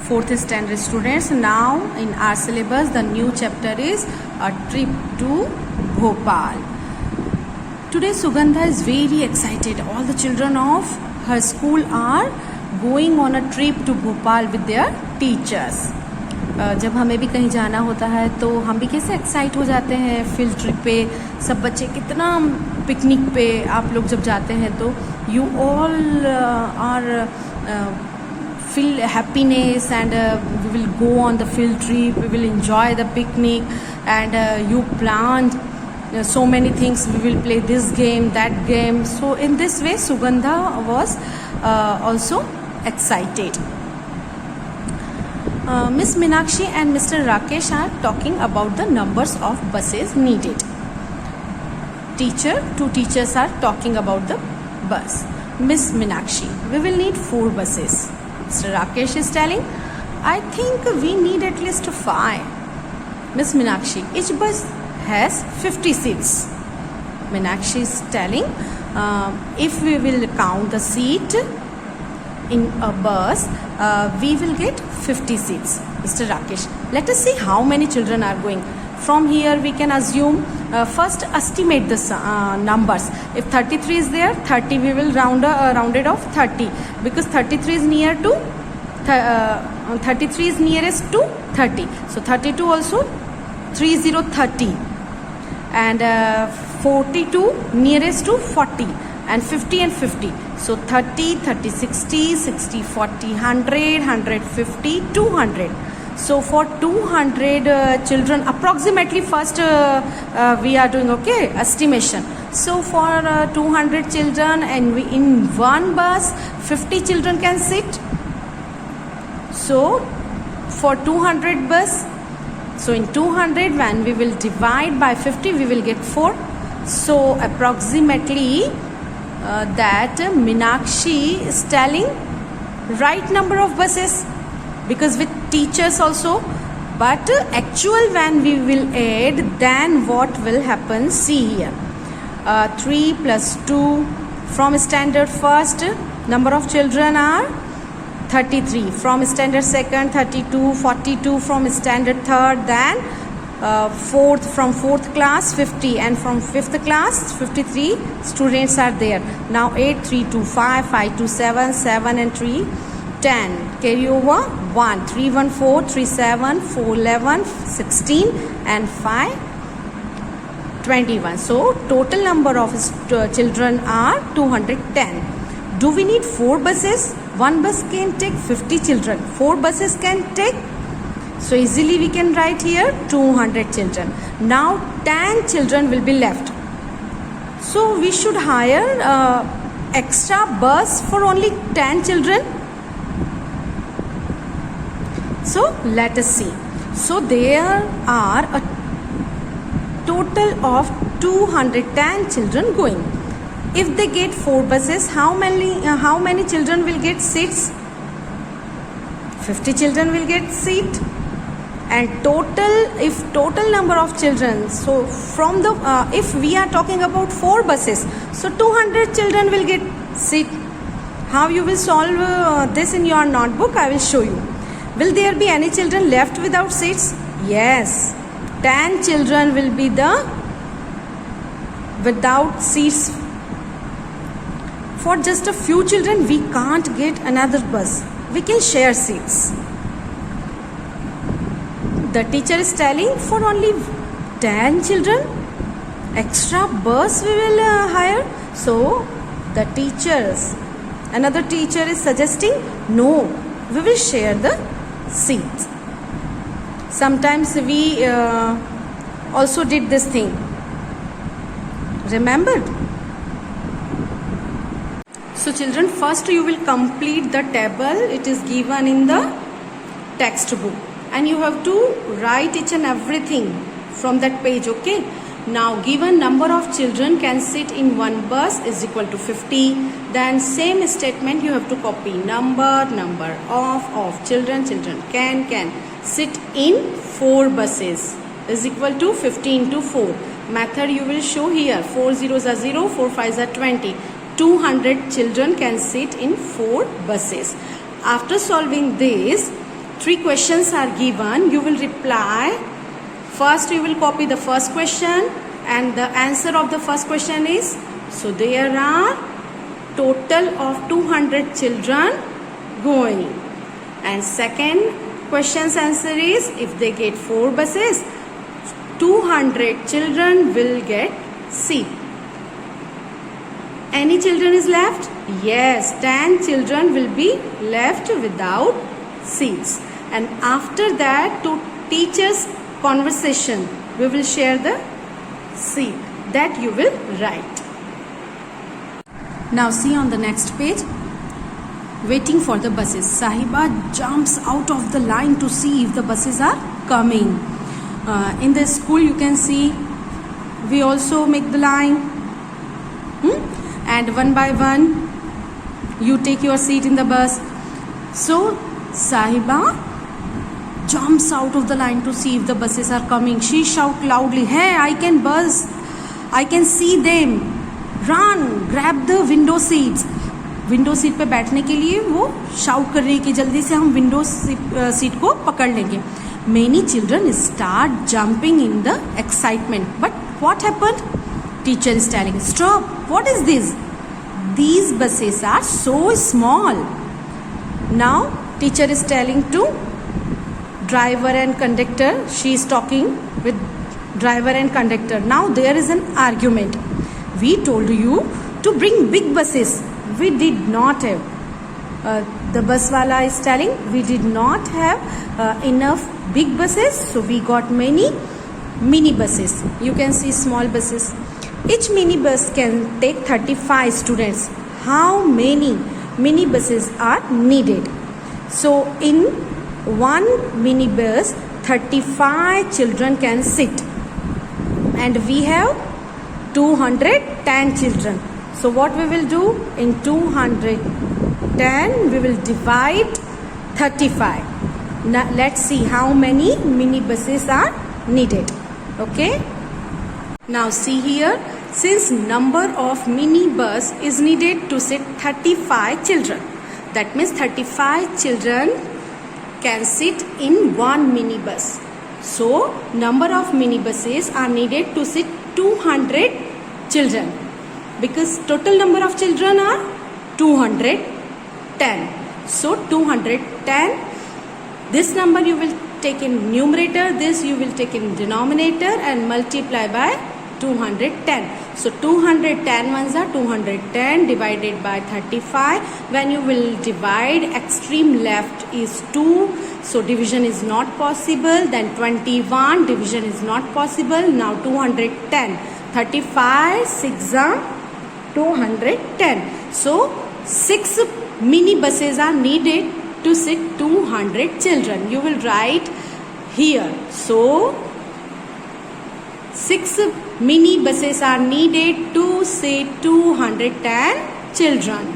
Fourth standard students, now in our syllabus the new chapter is a trip to Bhopal. Today Sugandha is very excited. All the children of her school are going on a trip to Bhopal with their teachers. जब हमें भी कहीं जाना होता है तो हम भी कैसे एक्साइट हो जाते हैं फील्ड ट्रिप पे. सब बच्चे कितना पिकनिक पे आप लोग जब जाते हैं तो you all are feel happiness and we will go on the field trip, we will enjoy the picnic and you plan so many things, we will play this game, that game. So in this way Sugandha was also excited. Miss Meenakshi and Mr. Rakesh are talking about the numbers of buses needed. Two teachers are talking about the bus. Miss Meenakshi, we will need 4 buses. Mr. Rakesh is telling, I think we need at least 5. Miss Meenakshi, each bus has 50 seats. Meenakshi is telling, if we will count the seat in a bus, we will get 50 seats. Mr. Rakesh, let us see how many children are going. From here we can assume, first estimate the numbers. If 33 is there, 30 we will round it off 30, because 33 is near to 33 is nearest to 30. So 32 also 30 and 42 nearest to 40 and 50 and 50. So 30, 30, 60, 60, 40, 100, 150, 200. So for 200 children approximately, first we are doing estimation. So for 200 children and in one bus 50 children can sit. So for 200 bus, so in 200 when we will divide by 50 we will get 4. So approximately that Meenakshi is telling right number of buses, because with teachers also, but actual when we will add, then what will happen, see here. 3 plus 2 from standard first number of children are 33, from standard second 32, 42 from standard third, then from fourth class 50, and from fifth class 53 students are there. Now 8, 3, 2, 5, 5, 2, 7, 7 and 3, 10. Carry over 1, 3, 1, 4, 3, 7, 4, 11, 16 and 5, 21. So total number of children are 210. Do we need 4 buses? One bus can take 50 children. 4 buses can take. So easily we can write here 200 children. Now 10 children will be left. So we should hire extra bus for only 10 children. So let us see. So there are a total of 210 children going. If they get 4 buses, how many children will get seats? 50 children will get seat. And if total number of children, so from the if we are talking about 4 buses, so 200 children will get seat. How you will solve this in your notebook, I will show you. Will there be any children left without seats? Yes, 10 children will be without seats. For just a few children we can't get another bus. We can share seats. The teacher is telling for only 10 children extra bus we will hire. So the another teacher is suggesting, no, we will share the seats. Sometimes we also did this thing. Remembered? So children, first you will complete the table. It is given in the textbook. And you have to write each and everything from that page, okay? Now given number of children can sit in one bus is equal to 50. Then same statement you have to copy. Number of children can sit in 4 buses is equal to 50 into 4. Method you will show here. 4 zeros are 0, 4 5s are 20. 200 children can sit in 4 buses. After solving this, 3 questions are given. You will reply. First you will copy the first question, and the answer of the first question is, so there are total of 200 children going. And second question's answer is, if they get 4 buses, 200 children will get seat. Any children is left? Yes, 10 children will be left without seats. And after that, to teachers' conversation, we will share the seat that you will write. Now see on the next page, waiting for the buses. Sahiba jumps out of the line to see if the buses are coming. In the school you can see we also make the line, and one by one you take your seat in the bus. So Sahiba jumps out of the line to see if the buses are coming. She shouts loudly, "Hey, I can see them. Run, grab the window seats." Window seat पे बैठने के लिए वो shout कर रही है कि जल्दी से हम विंडो सीट को पकड़ लेंगे. Many children start jumping in the excitement. But what happened? Teacher is telling, "Stop. What is this? These buses are so small." Now teacher is telling to driver and conductor. She is talking with driver and conductor. Now there is an argument. We told you to bring big buses. We did not have. The bus wala is telling, we did not have enough big buses, so we got many mini buses. You can see small buses. Each mini bus can take 35 students. How many mini buses are needed? So in one mini bus, 35 children can sit, and we have 210 children. So what we will do, in 210 we will divide 35. Now let's see how many mini buses are needed. Okay, now see here, since number of mini bus is needed to sit 35 children, that means 35 children can sit in one mini bus. So number of mini buses are needed to sit 200 children, because total number of children are 210. So 210, this number you will take in numerator, this you will take in denominator and multiply by 210. So 210 ones are 210 divided by 35. When you will divide, extreme left is 2, so division is not possible. Then 21, division is not possible. Now 210, 35, 6 are 210. So 6 mini buses are needed to sit 200 children. You will write here. So 6 mini buses are needed to sit 210 children.